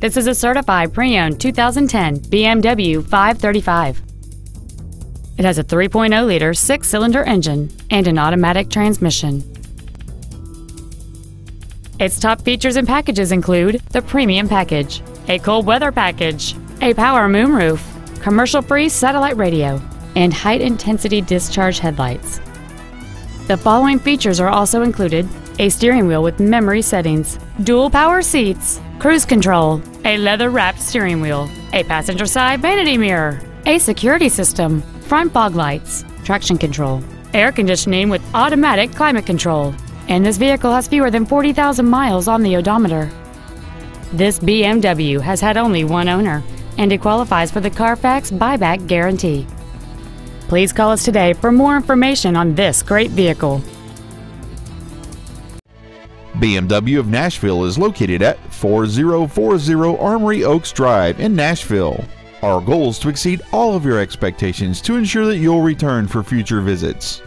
This is a certified pre-owned 2010 BMW 535. It has a 3.0-liter 6-cylinder engine and an automatic transmission. Its top features and packages include the Premium Package, a cold weather package, a power moonroof, commercial-free satellite radio, and high-intensity discharge headlights. The following features are also included: a steering wheel with memory settings, dual power seats, cruise control, a leather-wrapped steering wheel, a passenger side vanity mirror, a security system, front fog lights, traction control, air conditioning with automatic climate control, and this vehicle has fewer than 40,000 miles on the odometer. This BMW has had only one owner, and it qualifies for the Carfax buyback guarantee. Please call us today for more information on this great vehicle. BMW of Nashville is located at 4040 Armory Oaks Drive in Nashville. Our goal is to exceed all of your expectations to ensure that you'll return for future visits.